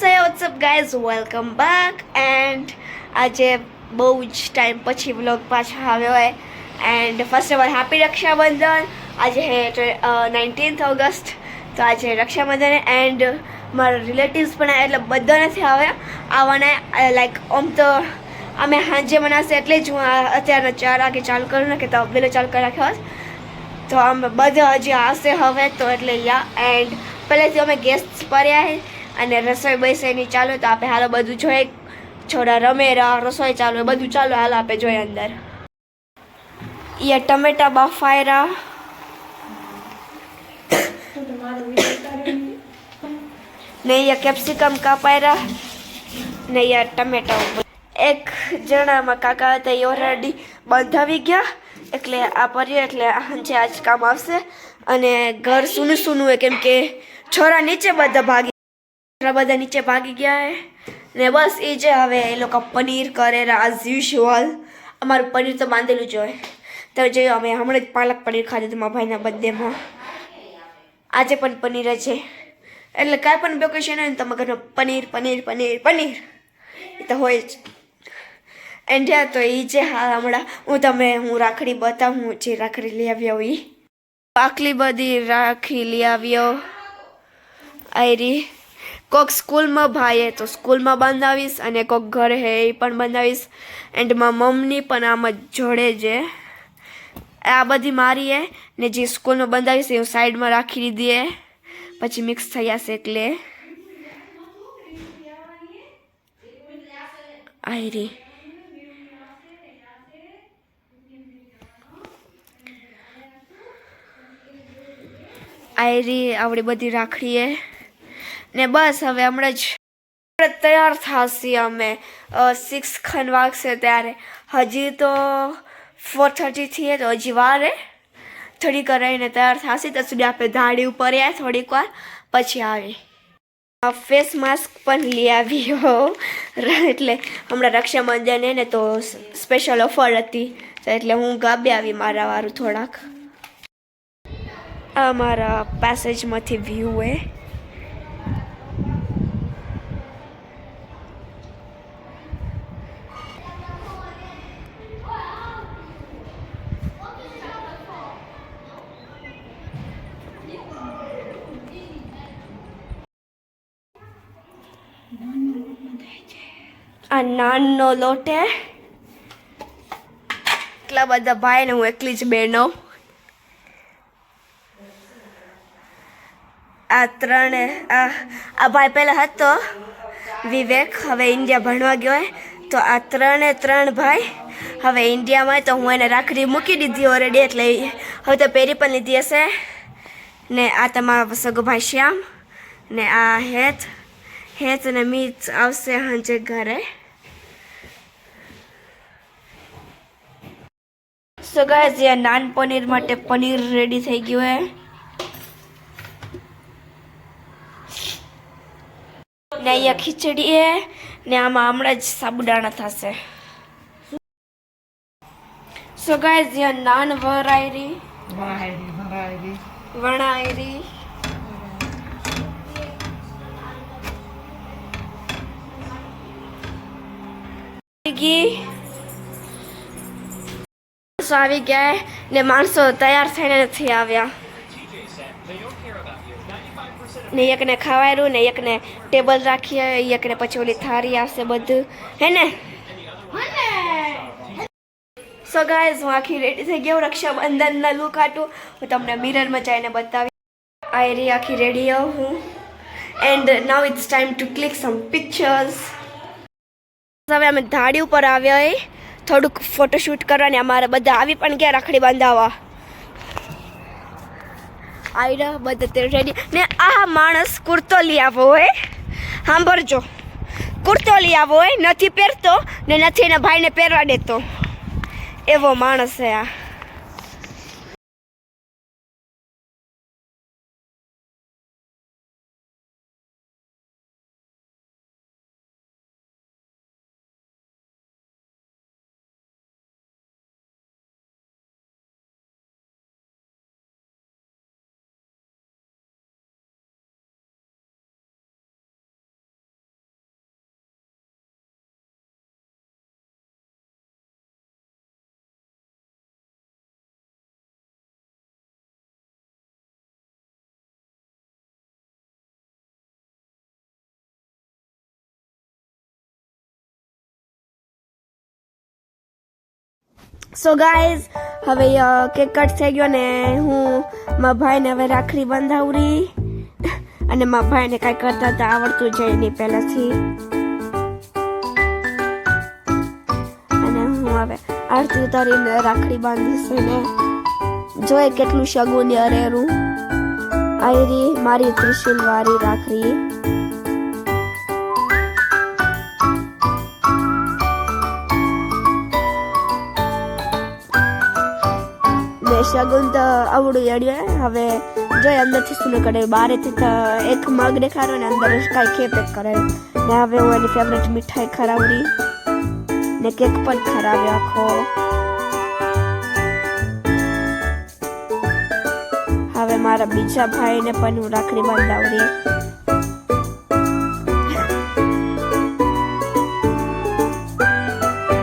So what's up guys, welcome back and આજે બહુ જ ટાઈમ પછી વ્લોગ પાછા આવ્યો હોય and first of all happy Rakshabandhan. આજે છે 19th ઓગસ્ટ, તો આજે રક્ષાબંધન એન્ડ મારા રિલેટિવ્સ પણ એટલે બધા નથી આવ્યા આવવાના. લાઈક આમ તો અમે સાંજે મનાવશે એટલે જ હું અત્યારે 4 વાગે ચાલુ કરું ને કે તો વહેલો ચાલુ કરી રાખ્યો હોત. તો અમે બધા હજી આવશે હવે તો એટલે યા એન્ડ પહેલેથી અમે ગેસ્ટ પર્યા અને રસોઈ બેસેની ચાલુ. તો આપણે હાલો બધું જોઈએ, છોડા રમેરા રસોઈ ચાલુ બધું ચાલુ. હાલો આપણે જોઈએ અંદર. ये टमेटा बफायरा नहीं, ये कैप्सिकम कापायरा नहीं, ये टमेटा. એક જણામાં કાકા હતા એ ઓલરેડી બંધાવી ગયા એટલે આ પર્યો એટલે સાંજે આજ કામ આવશે. અને ઘર સૂનું સૂનું હોય કેમ કે છોરા નીચે બધા નીચે ભાગી ગયા હે ને બસ એ જે હવે એ લોકો પનીર કરે એઝ યુઝ્યુઅલ. અમારું પનીર તો બાંધેલું જ હોય. તો જોયું અમે હમણાં જ પાલક પનીર ખાધું હતું મારા ભાઈના બર્થડેમાં. આજે પણ પનીર જ છે એટલે કાંઈ પણ વેકેશન હોય ને તમારા ઘરમાં પનીર પનીર પનીર પનીર એ તો હોય જ. એન્ડ તો એ જે હા હમણાં હું રાખડી બતાવું જે રાખડી લઈ આવ્યો એ આટલી બધી રાખી લઈ આવ્યો. આયરી કોક સ્કૂલમાં ભાઈ તો સ્કૂલમાં બંધાવીશ અને કોક ઘરે હે એ પણ બંધાવીશ. એન્ડ મારા મમ્મી પણ આમ જ જોડે છે. આ બધી મારી હે ને જે સ્કૂલમાં બંધાવીશ એ હું સાઈડમાં રાખી દીધી હે, પછી મિક્સ થઈ જશે એટલે આયરી. આયરી આવડી બધી રાખડી હે ને બસ હવે હમણાં જ તૈયાર થશે. અમે 6 ખન વાગશે ત્યારે હજી તો 4:30 થઈએ તો હજી વાર હે. થોડીક રહીને તૈયાર થશે ત્યાં સુધી આપણે ધાડી ઉપર આવ્યા થોડીક વાર પછી આવી. ફેસ માસ્ક પણ લઈ આવ્યો એટલે હમણાં રક્ષાબંધન હે ને તો સ્પેશિયલ ઓફર હતી તો એટલે હું ગાબે આવી મારા વાળું થોડાક. આ મારા પેસેજમાંથી વ્યૂ હે. આ નાનનો લોટ હે. એટલા બધા ભાઈ ને હું એકલી જ બહેનો. આ ત્રણે આ ભાઈ પહેલાં હતો વિવેક, હવે ઇન્ડિયા ભણવા ગયો હોય. તો આ ત્રણ ભાઈ હવે ઇન્ડિયામાં તો હું એને રાખડી મૂકી દીધી ઓલરેડી એટલે હવે તો પહેરી પણ લીધી હશે. ને આ તમારો સગો ભાઈ શ્યામ ને આ હેત અને મીત આવશે સાંજે ઘરે. સો ગાઈઝ એ નાન પનીર માટે પનીર રેડી થઈ ગયું હે ને અહીંયા ખીચડી હે ને આમાં હમણાં જ સાબુદાણા થશે. સો ગાઈઝ એ નાન વણાયરી આવી ગયા ને માણસો તૈયાર થઈને નથી આવ્યા ને એકને ખાવાયું ને એકને ટેબલ રાખી એકને પછી ઓલી થાળી આવશે બધું હે ને. સો ગાઈઝ હું આખી રેડી થઈ ગયો રક્ષાબંધનના લુક આટું હું તમને મિરરમાં જઈને બતાવી. આયરી આખી રેડી હું and now it's time to click some pictures. હવે અમે ધાડી ઉપર આવ્યા એ થોડુંક ફોટોશૂટ કરવાની. અમારે બધા આવી પણ ગયા રાખડી બાંધાવા. આયરા બધા રેડી ને આ માણસ કુર્તો લઈ આવો હોય. સાંભળજો, કુર્તો લઈ આવો હોય નથી પહેરતો ને નથી એના ભાઈને પહેરવા દેતો એવો માણસ છે આ. સો ગાઈઝ હવે કેક કટ થઈ ગયો ને હું મારા ભાઈને હવે રાખડી બંધાવરી અને મારા ભાઈને કાંઈ કરતા તો આવડતું જાય નહીં પહેલાંથી અને હું હવે આરતી ઉતારીને રાખડી બાંધીશ ને જોઈએ કેટલું શગુન અરેરું આયરી મારી ત્રિશુલ વાળી રાખડી શગુન તો આવડું યડ્યું હવે જોઈ અંદરથી શું કરે બહારેથી તો એક મગ દેખાડો ને અંદર કાંઈ ખેપ એક કરે ને હવે હું એની ફેવરેટ મીઠાઈ ખરાવડી ને કેક પણ ખરાવ્યો આખો હવે મારા બીજા ભાઈને પણ હું રાખડી બાંધાવડી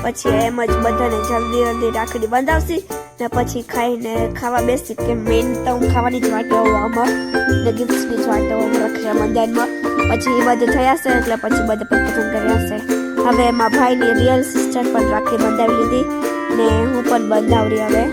પછી એમ જ બધાને જલ્દી જલ્દી રાખડી બંધાવશી ને પછી ખાઈને ખાવા બેસી કે મેઇન તો હું ખાવાની જ વાટો આમાં ને ગિફ્ટ્સની જ વાટો રક્ષાબંધનમાં પછી એ બધું થયા છે એટલે પછી બધા પસંદ કર્યા છે હવે મારા ભાઈની રિયલ સિસ્ટર પણ રાખડી બંધાવી લીધી ને હું પણ બંધાવડી હવે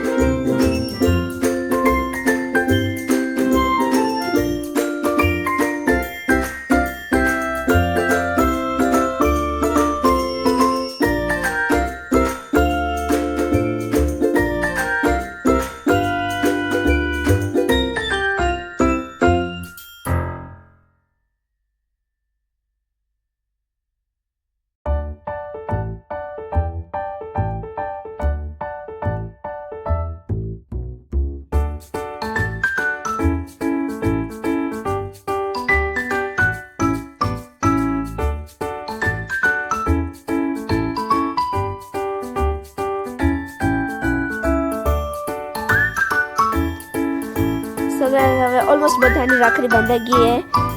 હવે ઓલમોસ્ટ બધાની રાખડી બંધાઈ ગઈ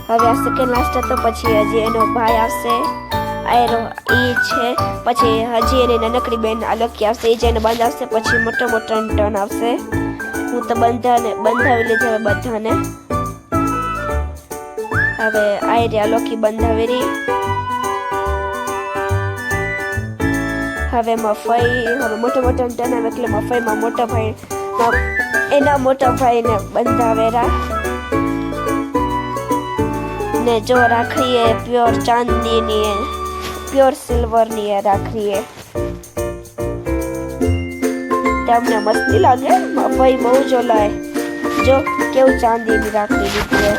હવે આ સેકન્ડ લાસ્ટ હતો પછી હજી એનો ભાઈ આવશે આયરો એ છે પછી હજી એની નાનકડી બેન અલકી આવશે એ જેને બંધાવશે પછી મોટો ટર્ન આવશે હું તો બંધાવી લીધી હવે બધાને હવે આયરી અલકી બંધાવેરી હવે મફઈ હવે મોટો ટર્ન આવે એટલે મફઈમાં મોટા ભાઈ એના મોટા ભાઈને બંધાવેરા ને જો રાખડી એ પ્યોર ચાંદીની પ્યોર સિલ્વરની રાખડી તમને મસ્તી લાગે ભાઈ બહુ જોલાય જો કેવું ચાંદીની રાખડી લીધી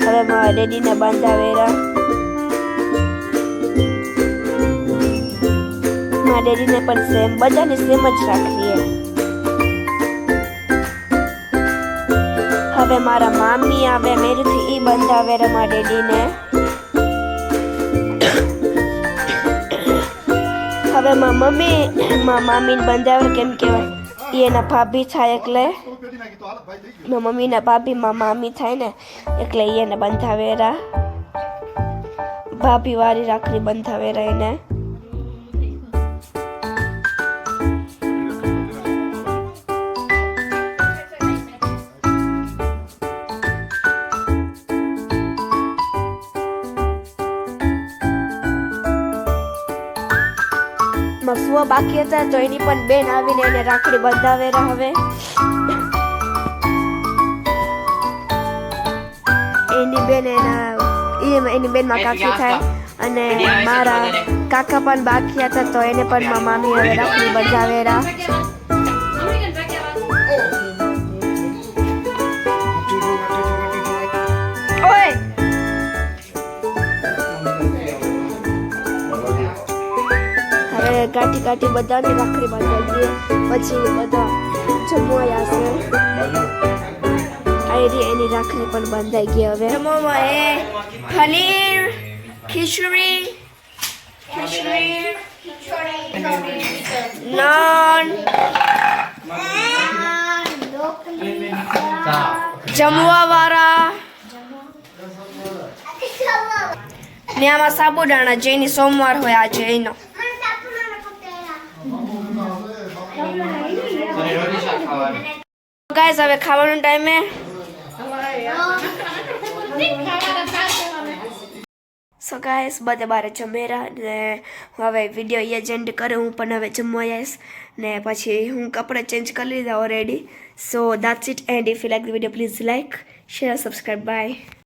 હવે મારા ડેડીને બંધાવેરા મારા ડેડીને પણ સેમ બધાને સેમ જ રાખડી હવે મારા મામી આવે મેરેથી ઈ બંધાવે મારા ડેડીને હવે મારા મામીને બંધાવે કેમ કહેવાય એ એના ભાભી થાય એટલે મારા મમ્મીના ભાભી મારા મામી થાય ને એટલે એને બંધાવેરા ભાભી વાળી રાખડી બંધાવેરા એને મફુઆ બાકી હતા તો એની પણ બેન આવીને એને રાખડી બંધાવેરા હવે એની બેન એની બેનમાં કાકી થાય અને મારા કાકા પણ બાકી હતા તો એને પણ મારા મામી હવે રાખડી બંધાવેરા કાટી બધાની રાખડી બાંધી પછી બધા જમવા આવશે આયરી એની રાખડી પણ બંધાઈ ગઈ હવે જમવામાં એ પનીર ખીચડી નાન જમવા વાળા ને આમાં સાબુદાણા જૈની સોમવાર હોય આજે એનો ગાઈસ હવે ખાવાનો ટાઈમ હે સો સો ગાઈસ બધે બારે જમેરા ને હવે વિડીયો એ જ એન્ડ કરે. હું પણ હવે જમવા આવીશ ને પછી હું કપડાં ચેન્જ કરી લીધા already. So that's it, and if you like the video please like, share, subscribe. By.